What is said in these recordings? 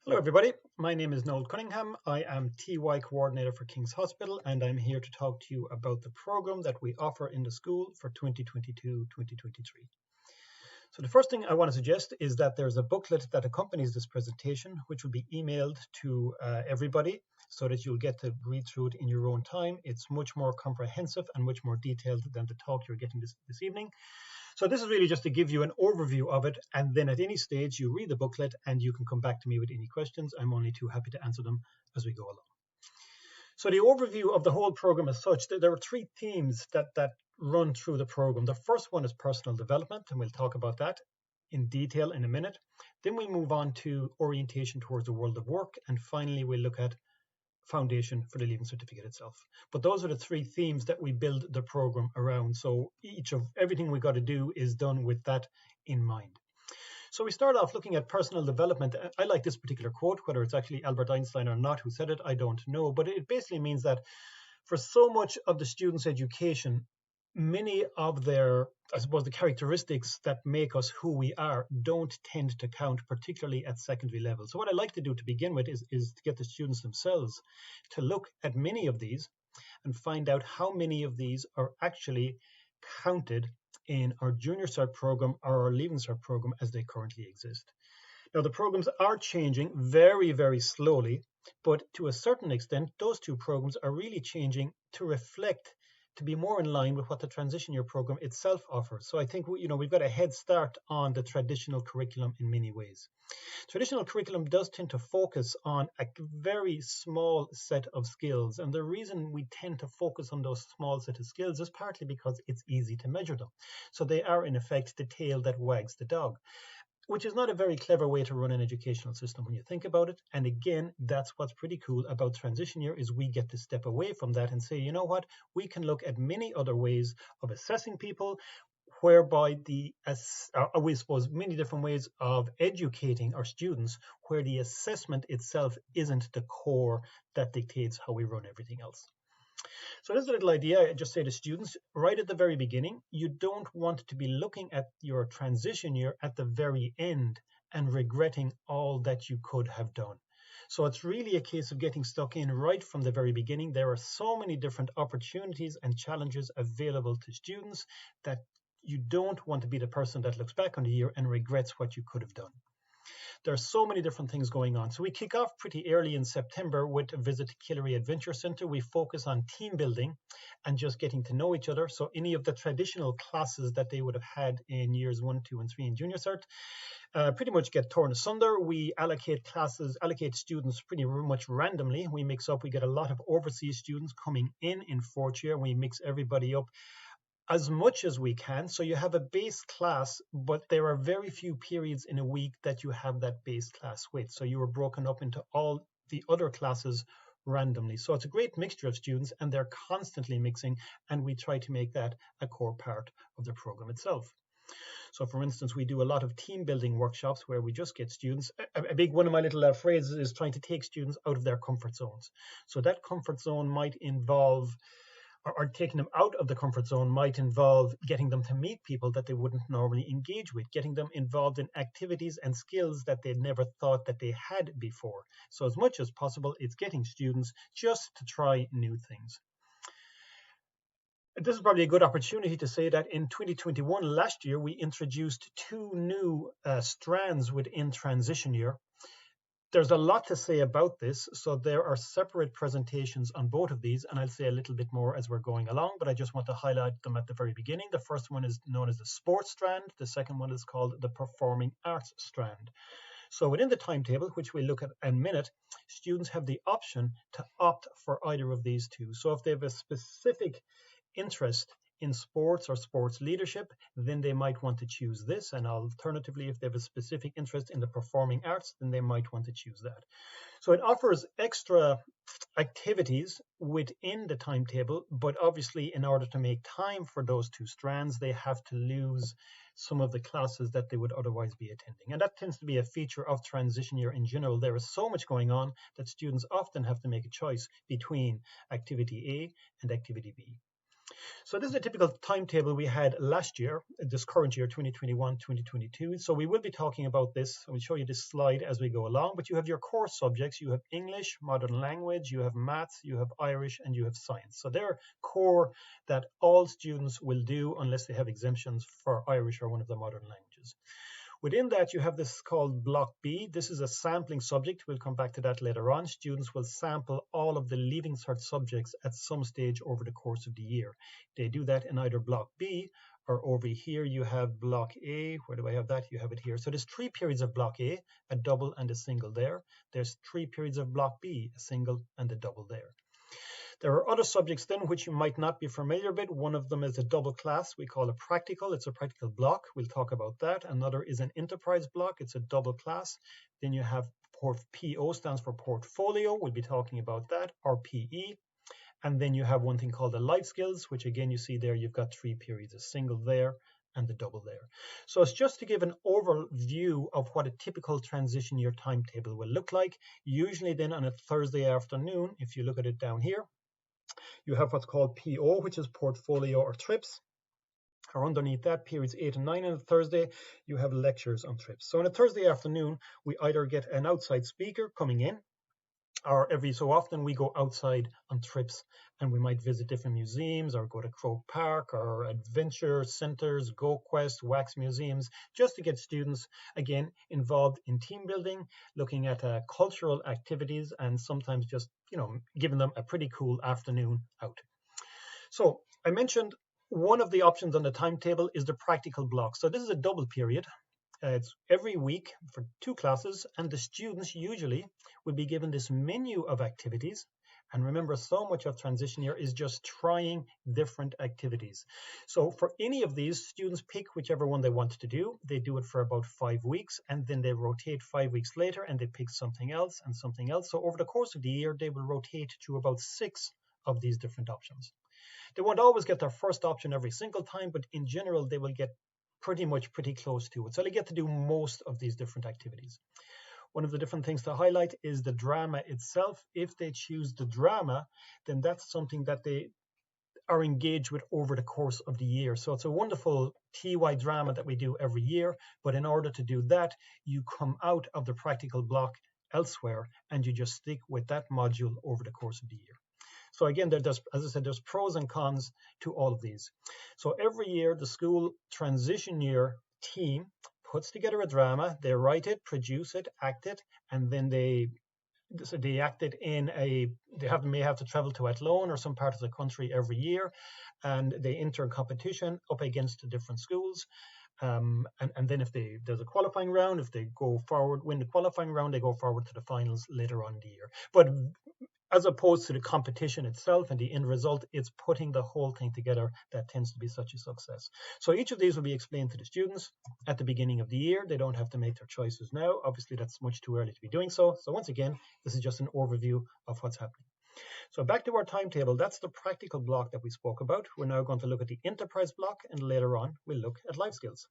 Hello everybody, my name is Noel Cunningham. I am TY Coordinator for King's Hospital and I'm here to talk to you about the program that we offer in the school for 2022-2023. So the first thing I want to suggest is that there's a booklet that accompanies this presentation which will be emailed to everybody so that you'll get to read through it in your own time. It's much more comprehensive and much more detailed than the talk you're getting this evening. So this is really just to give you an overview of it, and then at any stage you read the booklet and you can come back to me with any questions. I'm only too happy to answer them as we go along. So the overview of the whole program is such that there are three themes that run through the program. The first one is personal development, and we'll talk about that in detail in a minute. Then we move on to orientation towards the world of work, and finally we'll look at foundation for the Leaving Certificate itself. But those are the three themes that we build the program around. So everything we got to do is done with that in mind. So we start off looking at personal development. I like this particular quote, whether it's actually Albert Einstein or not who said it, I don't know. But it basically means that for so much of the student's education, many of their, I suppose, the characteristics that make us who we are don't tend to count, particularly at secondary level. So what I like to do to begin with is to get the students themselves to look at many of these and find out how many of these are actually counted in our Junior Cert program or our Leaving Cert program as they currently exist. Now, the programs are changing very, very slowly, but to a certain extent, those two programs are really changing to reflect, to be more in line with what the transition year program itself offers. So I think we've got a head start on the traditional curriculum in many ways. Traditional curriculum does tend to focus on a very small set of skills, and the reason we tend to focus on those small set of skills is partly because it's easy to measure them. So they are in effect the tail that wags the dog, which is not a very clever way to run an educational system when you think about it. And again, that's what's pretty cool about transition year is we get to step away from that and say, you know what, we can look at many other ways of assessing people, whereby we suppose many different ways of educating our students, where the assessment itself isn't the core that dictates how we run everything else. So this is a little idea I just say to students right at the very beginning. You don't want to be looking at your transition year at the very end and regretting all that you could have done. So it's really a case of getting stuck in right from the very beginning. There are so many different opportunities and challenges available to students that you don't want to be the person that looks back on the year and regrets what you could have done. There are so many different things going on. So we kick off pretty early in September with a visit to Killary Adventure Centre. We focus on team building and just getting to know each other. So any of the traditional classes that they would have had in years 1, 2, and 3 in Junior Cert pretty much get torn asunder. We allocate students pretty much randomly. We get a lot of overseas students coming in fourth year. We mix everybody up as much as we can. So you have a base class, but there are very few periods in a week that you have that base class with. So you are broken up into all the other classes randomly. So it's a great mixture of students and they're constantly mixing, and we try to make that a core part of the program itself. So for instance, we do a lot of team building workshops where we just get students. A big one of my little phrases is trying to take students out of their comfort zones. So that comfort zone might involve, or taking them out of the comfort zone might involve getting them to meet people that they wouldn't normally engage with, getting them involved in activities and skills that they never thought that they had before. So as much as possible, it's getting students just to try new things. This is probably a good opportunity to say that in 2021, last year, we introduced 2 new strands within transition year. There's a lot to say about this, so there are separate presentations on both of these, and I'll say a little bit more as we're going along, but I just want to highlight them at the very beginning. The first one is known as the sports strand. The second one is called the performing arts strand. So within the timetable, which we'll look at in a minute, students have the option to opt for either of these two. So if they have a specific interest in sports or sports leadership, then they might want to choose this. And alternatively, if they have a specific interest in the performing arts, then they might want to choose that. So it offers extra activities within the timetable, but obviously in order to make time for those 2 strands, they have to lose some of the classes that they would otherwise be attending. And that tends to be a feature of transition year in general. There is so much going on that students often have to make a choice between activity A and activity B. So this is a typical timetable we had last year, this current year, 2021-2022. So we will be talking about this. I will show you this slide as we go along, but you have your core subjects. You have English, modern language, you have maths, you have Irish, and you have science. So they're core that all students will do unless they have exemptions for Irish or one of the modern languages. Within that, you have this called Block B. This is a sampling subject. We'll come back to that later on. Students will sample all of the Leaving Cert subjects at some stage over the course of the year. They do that in either Block B or over here you have Block A. Where do I have that? You have it here. So there's 3 periods of Block A, a double and a single there. There's 3 periods of Block B, a single and a double there. There are other subjects then which you might not be familiar with. One of them is a double class. We call it practical. It's a practical block. We'll talk about that. Another is an enterprise block. It's a double class. Then you have PO, stands for portfolio. We'll be talking about that, or PE. And then you have one thing called the life skills, which again, you see there, you've got 3 periods, a single there and the double there. So it's just to give an overview of what a typical transition year timetable will look like. Usually then on a Thursday afternoon, if you look at it down here, you have what's called PO, which is portfolio or trips. Or underneath that, periods 8 and 9 on a Thursday, you have lectures on trips. So on a Thursday afternoon, we either get an outside speaker coming in, or every so often we go outside on trips and we might visit different museums or go to Croke Park or adventure centers, GoQuest, wax museums, just to get students again involved in team building, looking at cultural activities, and sometimes just giving them a pretty cool afternoon out. So I mentioned one of the options on the timetable is the practical block. So this is a double period. It's every week for 2 classes, and the students usually will be given this menu of activities. And remember, so much of transition year is just trying different activities. So for any of these, students pick whichever one they want to do. They do it for about 5 weeks, and then they rotate 5 weeks later and they pick something else and something else. So over the course of the year, they will rotate to about 6 of these different options. They won't always get their first option every single time, but in general, they will get pretty close to it. So they get to do most of these different activities. One of the different things to highlight is the drama itself. If they choose the drama, then that's something that they are engaged with over the course of the year. So it's a wonderful TY drama that we do every year, but in order to do that, you come out of the practical block elsewhere and you just stick with that module over the course of the year. So again, as I said, there's pros and cons to all of these. So every year, the school transition year team puts together a drama. They write it, produce it, act it, and then they act it in may have to travel to Athlone or some part of the country every year, and they enter a competition up against the different schools. And then if there's a qualifying round, if they go forward, win the qualifying round, they go forward to the finals later on in the year. But as opposed to the competition itself and the end result, it's putting the whole thing together that tends to be such a success. So each of these will be explained to the students at the beginning of the year. They don't have to make their choices now. Obviously, that's much too early to be doing so. So once again, this is just an overview of what's happening. So back to our timetable, that's the practical block that we spoke about. We're now going to look at the enterprise block, and later on, we'll look at life skills.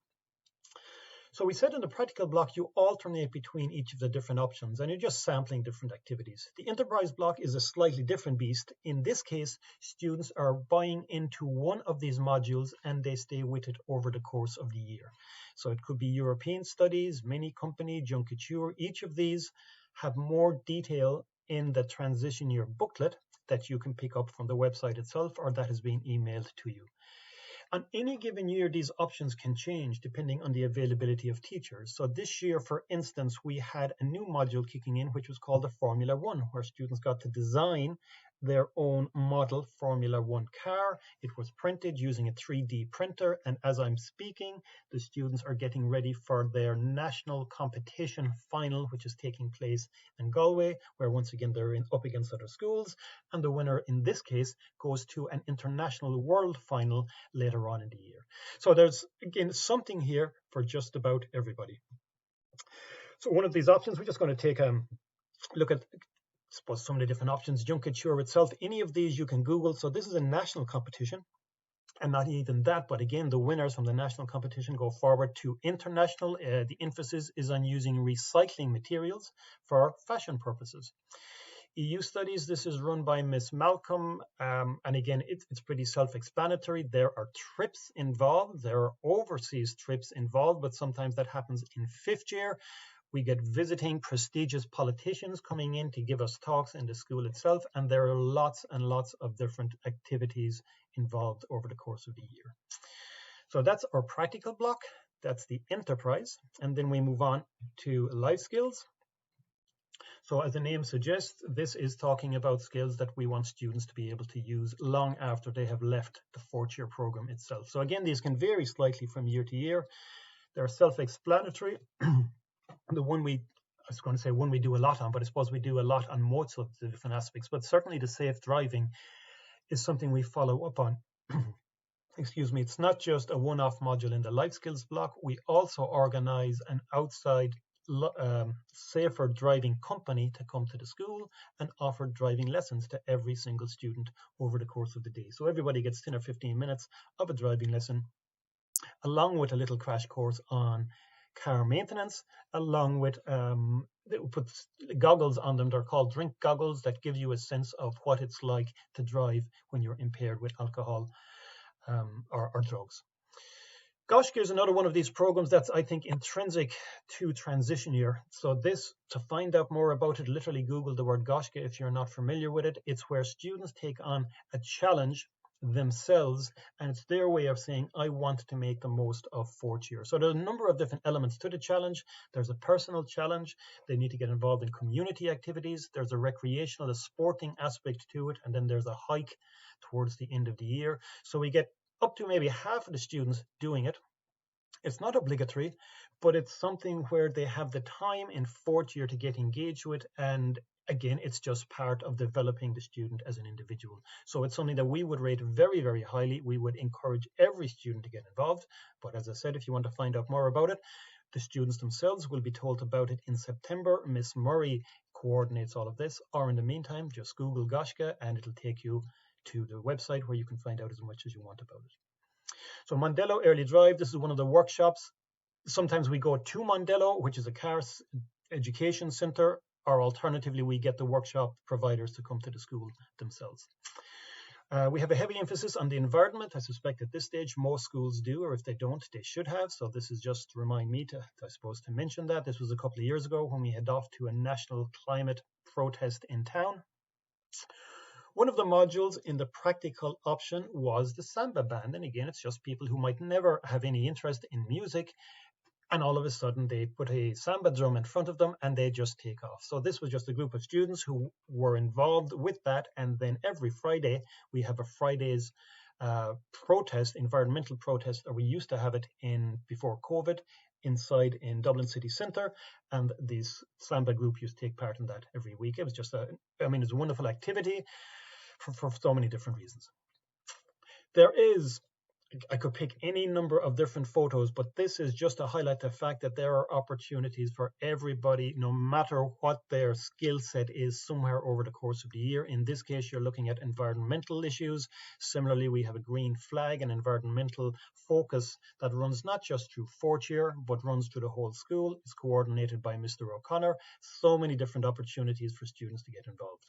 So we said in the practical block, you alternate between each of the different options and you're just sampling different activities. The enterprise block is a slightly different beast. In this case, students are buying into one of these modules and they stay with it over the course of the year. So it could be European studies, mini company, Kouture. Each of these have more detail in the transition year booklet that you can pick up from the website itself or that has been emailed to you. On any given year, these options can change depending on the availability of teachers. So this year, for instance, we had a new module kicking in, which was called the Formula One, where students got to design their own model Formula One car. It was printed using a 3D printer. And as I'm speaking, the students are getting ready for their national competition final, which is taking place in Galway, where once again, they're up against other schools. And the winner in this case goes to an international world final later on in the year. So there's, again, something here for just about everybody. So one of these options, we're just going to take a look at, I suppose, some of the different options. Kouture itself, any of these you can Google. So this is a national competition. And not even that, but again, the winners from the national competition go forward to international. The emphasis is on using recycling materials for fashion purposes. EU Studies, this is run by Miss Malcolm, and again, it's pretty self-explanatory. There are trips involved, there are overseas trips involved, but sometimes that happens in 5th year. We get visiting prestigious politicians coming in to give us talks in the school itself, and there are lots and lots of different activities involved over the course of the year. So that's our practical block, that's the enterprise, and then we move on to life skills. So as the name suggests, this is talking about skills that we want students to be able to use long after they have left the 4th year program itself. So again, these can vary slightly from year to year. They're self-explanatory. The one I was going to say one we do a lot on, but I suppose we do a lot on most of the different aspects, but certainly the safe driving is something we follow up on. Excuse me, it's not just a one-off module in the life skills block. We also organize an outside safer driving company to come to the school and offer driving lessons to every single student over the course of the day. So everybody gets 10 or 15 minutes of a driving lesson, along with a little crash course on car maintenance, along with they put goggles on them. They're called drink goggles that give you a sense of what it's like to drive when you're impaired with alcohol or drugs. Goshka is another one of these programs that's, I think, intrinsic to transition year. So this, to find out more about it, literally Google the word Goshka if you're not familiar with it. It's where students take on a challenge themselves, and it's their way of saying, I want to make the most of 4th year. So there's a number of different elements to the challenge. There's a personal challenge. They need to get involved in community activities. There's a recreational, a sporting aspect to it, and then there's a hike towards the end of the year. So we get up to maybe half of the students doing it. It's not obligatory, but it's something where they have the time in 4th year to get engaged with, and again, it's just part of developing the student as an individual. So it's something that we would rate very, very highly. We would encourage every student to get involved, but as I said, if you want to find out more about it, the students themselves will be told about it in September. Miss Murray coordinates all of this, or in the meantime, just Google Goshka and it'll take you to the website where you can find out as much as you want about it. So Mondello Early Drive, this is one of the workshops. Sometimes we go to Mondello, which is a car education center, or alternatively, we get the workshop providers to come to the school themselves. We have a heavy emphasis on the environment. I suspect at this stage, most schools do, or if they don't, they should have. So this is just to remind me to, I suppose, to mention that. This was a couple of years ago when we head off to a national climate protest in town. One of the modules in the practical option was the samba band. And again, it's just people who might never have any interest in music. And all of a sudden, they put a samba drum in front of them and they just take off. So this was just a group of students who were involved with that. And then every Friday, we have a Friday's protest, environmental protest, or we used to have it before COVID, inside in Dublin City Centre, and this samba group used to take part in that every week. It was just it was a wonderful activity for so many different reasons. I could pick any number of different photos, but this is just to highlight the fact that there are opportunities for everybody, no matter what their skill set is, somewhere over the course of the year. In this case, you're looking at environmental issues. Similarly, we have a green flag, an environmental focus that runs not just through 4th year, but runs through the whole school. It's coordinated by Mr. O'Connor. So many different opportunities for students to get involved.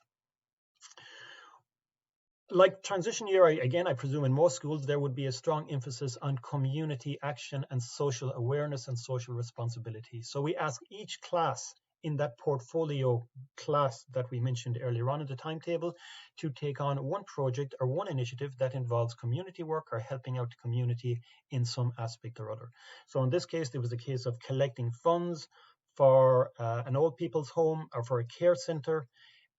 Like transition year, I presume in most schools, there would be a strong emphasis on community action and social awareness and social responsibility. So we ask each class in that portfolio class that we mentioned earlier on in the timetable to take on one project or one initiative that involves community work or helping out the community in some aspect or other. So in this case, there was a case of collecting funds for an old people's home or for a care center.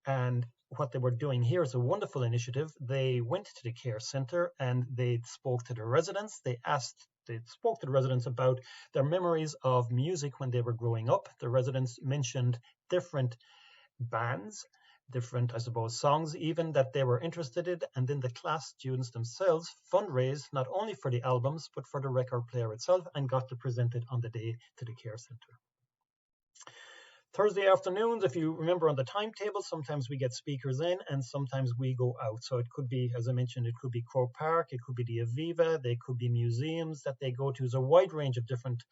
And what they were doing here is a wonderful initiative. They went to the care center and they spoke to the residents. They spoke to the residents about their memories of music when they were growing up. The residents mentioned different bands, different, I suppose, songs even that they were interested in. And then the class students themselves fundraised not only for the albums, but for the record player itself and got to present it on the day to the care center. Thursday afternoons, if you remember on the timetable, sometimes we get speakers in and sometimes we go out. So it could be, as I mentioned, it could be Croke Park, it could be the Aviva, they could be museums that they go to. There's a wide range of different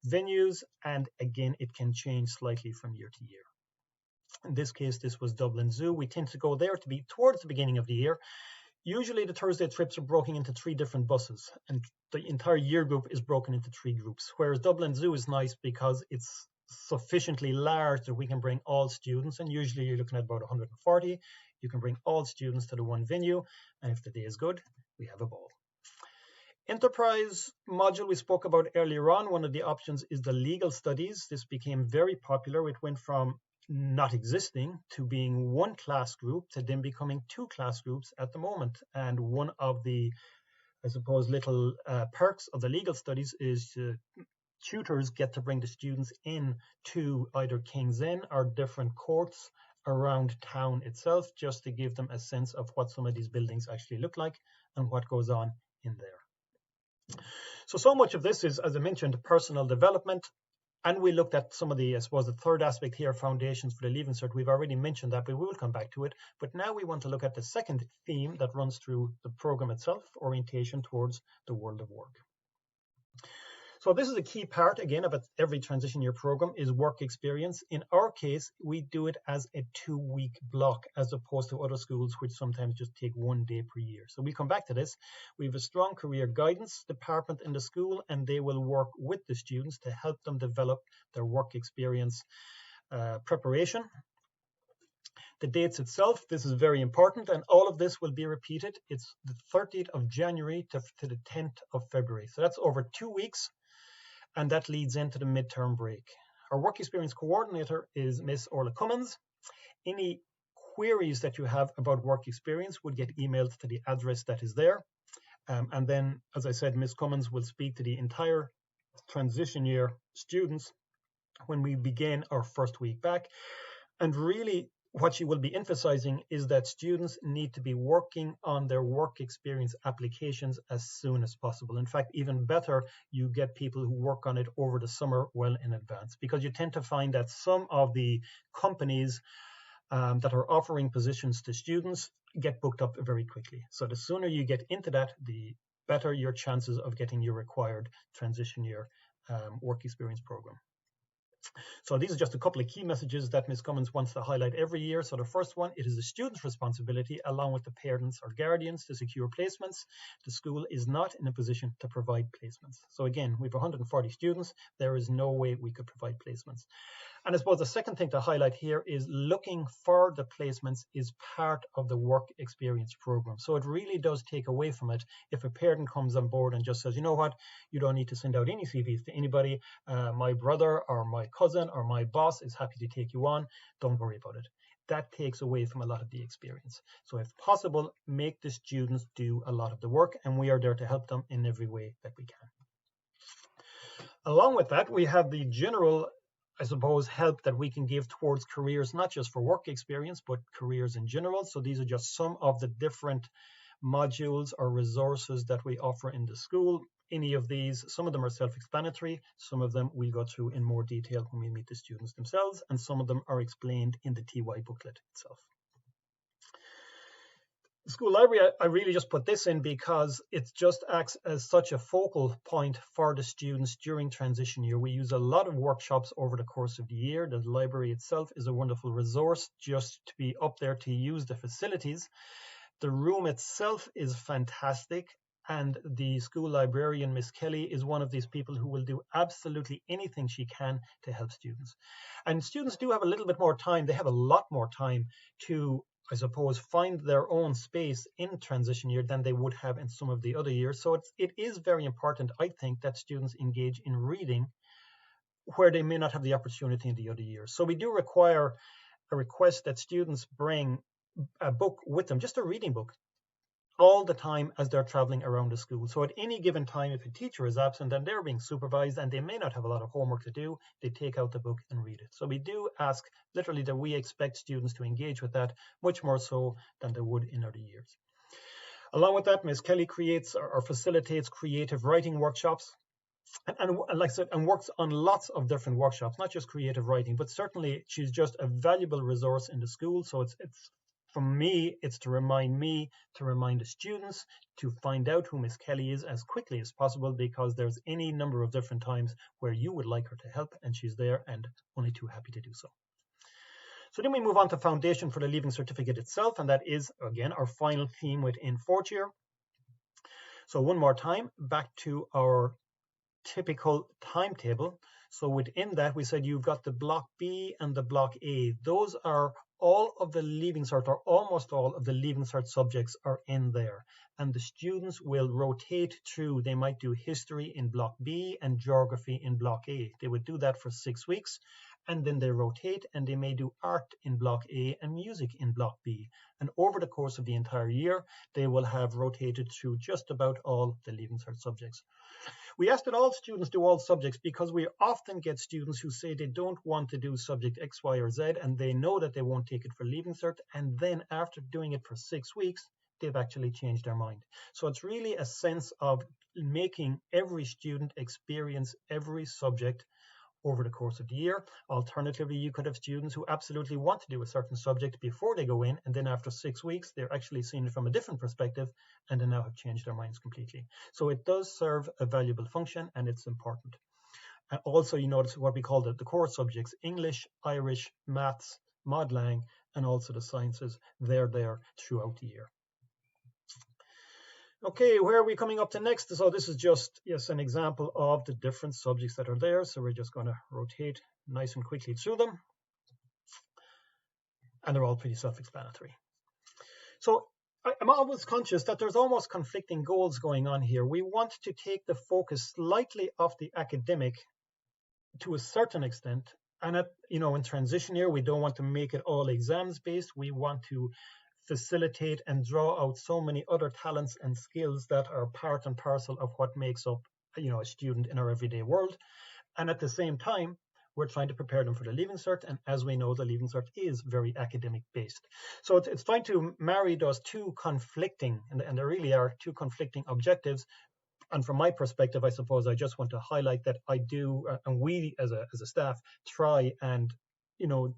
venues. And again, it can change slightly from year to year. In this case, this was Dublin Zoo. We tend to go there to be towards the beginning of the year. Usually the Thursday trips are broken into 3 different buses, and the entire year group is broken into 3 groups, whereas Dublin Zoo is nice because it's sufficiently large that we can bring all students, and usually you're looking at about 140. You can bring all students to the one venue, and if the day is good, we have a ball. Enterprise module we spoke about earlier on. One of the options is the legal studies. This became very popular. It went from not existing to being 1 class group to then becoming 2 class groups at the moment. And one of the, I suppose, little perks of the legal studies is tutors get to bring the students in to either King's Inn or different courts around town itself, just to give them a sense of what some of these buildings actually look like and what goes on in there. So much of this is, as I mentioned, personal development. And we looked at some of the, I suppose, the third aspect here, foundations for the Leaving Cert. We've already mentioned that, but we will come back to it. But now we want to look at the second theme that runs through the program itself, orientation towards the world of work. So this is a key part, again, of every transition year program is work experience. In our case, we do it as a 2-week block, as opposed to other schools, which sometimes just take 1 day per year. So we come back to this. We have a strong career guidance department in the school, and they will work with the students to help them develop their work experience preparation. The dates itself, this is very important, and all of this will be repeated. It's the 30th of January to the 10th of February. So that's over 2 weeks. And that leads into the midterm break. Our work experience coordinator is Miss Orla Cummins. Any queries that you have about work experience would get emailed to the address that is there. And then, as I said, Miss Cummins will speak to the entire transition year students when we begin our first week back. And really, what she will be emphasizing is that students need to be working on their work experience applications as soon as possible. In fact, even better, you get people who work on it over the summer well in advance, because you tend to find that some of the companies that are offering positions to students get booked up very quickly. So the sooner you get into that, the better your chances of getting your required transition year work experience program. So these are just a couple of key messages that Ms. Cummins wants to highlight every year. So the first one, it is the student's responsibility, along with the parents or guardians, to secure placements. The school is not in a position to provide placements. So again, we have 140 students. There is no way we could provide placements. And I suppose the second thing to highlight here is looking for the placements is part of the work experience program. So it really does take away from it if a parent comes on board and just says, you know what, you don't need to send out any CVs to anybody. My brother or my cousin or my boss is happy to take you on. Don't worry about it. That takes away from a lot of the experience. So if possible, make the students do a lot of the work, and we are there to help them in every way that we can. Along with that, we have the general, I suppose, help that we can give towards careers, not just for work experience, but careers in general. So these are just some of the different modules or resources that we offer in the school. Any of these, some of them are self-explanatory, some of them we'll go through in more detail when we meet the students themselves, and some of them are explained in the TY booklet itself. The school library, I really just put this in because it just acts as such a focal point for the students during transition year. We use a lot of workshops over the course of the year. The library itself is a wonderful resource just to be up there to use the facilities. The room itself is fantastic, and the school librarian, Miss Kelly, is one of these people who will do absolutely anything she can to help students. And students do have a little bit more time. They have a lot more time to, I suppose, find their own space in transition year than they would have in some of the other years. So it is very important, I think, that students engage in reading where they may not have the opportunity in the other years. So we do require a request that students bring a book with them, just a reading book, all the time as they're traveling around the school. So at any given time, if a teacher is absent and they're being supervised and they may not have a lot of homework to do, they take out the book and read it. So we do ask literally that we expect students to engage with that much more so than they would in other years. Along with that, Ms. Kelly creates or facilitates creative writing workshops. And like I said, and works on lots of different workshops, not just creative writing, but certainly she's just a valuable resource in the school. So it's from me, it's to remind the students to find out who Miss Kelly is as quickly as possible, because there's any number of different times where you would like her to help, and she's there and only too happy to do so. So then we move on to foundation for the Leaving Certificate itself, and that is, again, our final theme within fourth year. So one more time, back to our typical timetable. So within that, we said you've got the block B and the block A. Those are all of the Leaving Cert, or almost all of the Leaving Cert subjects are in there. And the students will rotate through. They might do history in block B and geography in block A. They would do that for 6 weeks. And then they rotate, and they may do art in block A and music in block B. And over the course of the entire year, they will have rotated through just about all the Leaving Cert subjects. We ask that all students do all subjects because we often get students who say they don't want to do subject X, Y, or Z, and they know that they won't take it for Leaving Cert, and then after doing it for 6 weeks, they've actually changed their mind. So it's really a sense of making every student experience every subject over the course of the year. Alternatively, you could have students who absolutely want to do a certain subject before they go in, and then after 6 weeks, they're actually seeing it from a different perspective, and they now have changed their minds completely. So it does serve a valuable function, and it's important. Also, you notice what we call the core subjects: English, Irish, Maths, Mod Lang, and also the sciences. They're there throughout the year. Okay, where are we coming up to next? So this is just, yes, an example of the different subjects that are there. So we're just going to rotate nice and quickly through them. And they're all pretty self-explanatory. So I'm always conscious that there's almost conflicting goals going on here. We want to take the focus slightly off the academic to a certain extent. And in transition year, we don't want to make it all exams based. We want to facilitate and draw out so many other talents and skills that are part and parcel of what makes up a student in our everyday world. And at the same time, we're trying to prepare them for the Leaving Cert, and as we know, the Leaving Cert is very academic based. So it's trying to marry those two conflicting, and there really are two conflicting objectives. And from my perspective, I suppose I just want to highlight that I do, and we as a staff try and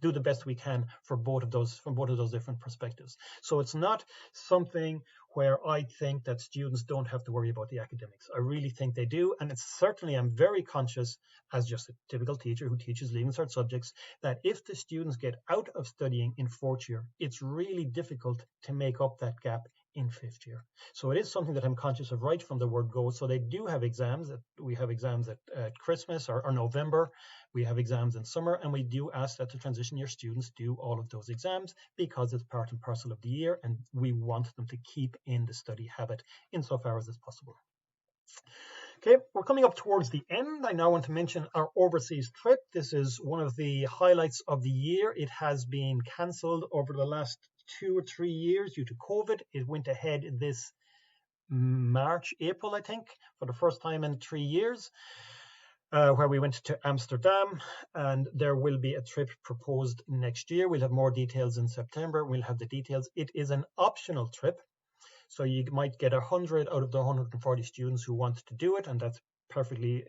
do the best we can for both of those, from both of those different perspectives. So it's not something where I think that students don't have to worry about the academics. I really think they do, and it's certainly, I'm very conscious as just a typical teacher who teaches Leaving Cert subjects, that if the students get out of studying in fourth year, it's really difficult to make up that gap in fifth year. So it is something that I'm conscious of right from the word go. So they do have exams. We have exams at Christmas or November. We have exams in summer, and we do ask that the transition year students do all of those exams because it's part and parcel of the year, and we want them to keep in the study habit insofar as it's possible. Okay, we're coming up towards the end. I now want to mention our overseas trip. This is one of the highlights of the year. It has been cancelled over the last 2 or 3 years due to COVID. It went ahead this March, April, I think, for the first time in 3 years, where we went to Amsterdam, and there will be a trip proposed next year. We'll have more details in September. We'll have the details. It is an optional trip, so you might get 100 out of the 140 students who want to do it, and that's perfectly,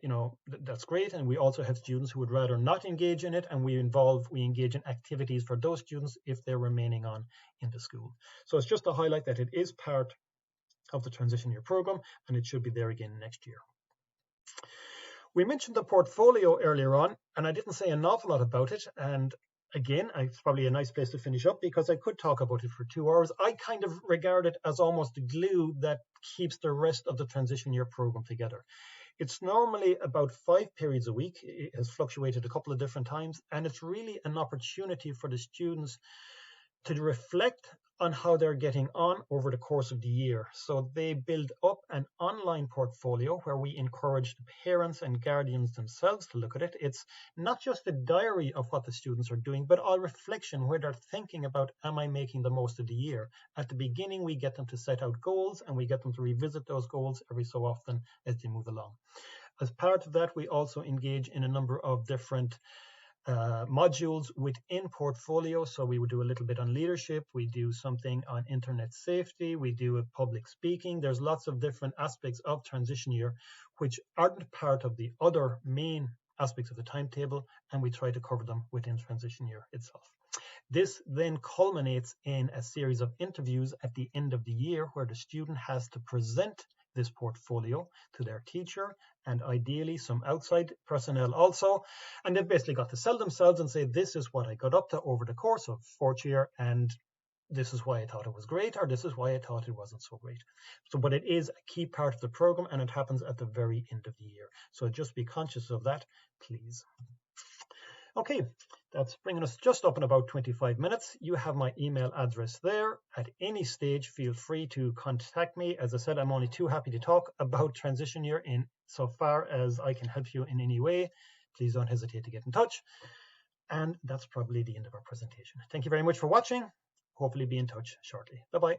that's great. And we also have students who would rather not engage in it, and we engage in activities for those students if they're remaining on in the school. So it's just to highlight that it is part of the transition year program, and it should be there again next year. We mentioned the portfolio earlier on, and I didn't say an awful lot about it. And again, it's probably a nice place to finish up because I could talk about it for 2 hours. I kind of regard it as almost the glue that keeps the rest of the transition year program together. It's normally about 5 periods a week. It has fluctuated a couple of different times, and it's really an opportunity for the students to reflect on how they're getting on over the course of the year. So they build up an online portfolio where we encourage the parents and guardians themselves to look at it. It's not just a diary of what the students are doing, but a reflection where they're thinking about, am I making the most of the year? At the beginning, we get them to set out goals, and we get them to revisit those goals every so often as they move along. As part of that, we also engage in a number of different modules within portfolio. So we would do a little bit on leadership, we do something on internet safety, we do a public speaking. There's lots of different aspects of transition year which aren't part of the other main aspects of the timetable, and we try to cover them within transition year itself. This then culminates in a series of interviews at the end of the year where the student has to present this portfolio to their teacher and ideally some outside personnel also. And they've basically got to sell themselves and say, this is what I got up to over the course of fourth year, and this is why I thought it was great, or this is why I thought it wasn't so great. So, but it is a key part of the program, and it happens at the very end of the year. So just be conscious of that, please. Okay, that's bringing us just up in about 25 minutes. You have my email address there. At any stage, feel free to contact me. As I said, I'm only too happy to talk about transition year in so far as I can help you in any way. Please don't hesitate to get in touch. And that's probably the end of our presentation. Thank you very much for watching. Hopefully be in touch shortly. Bye-bye.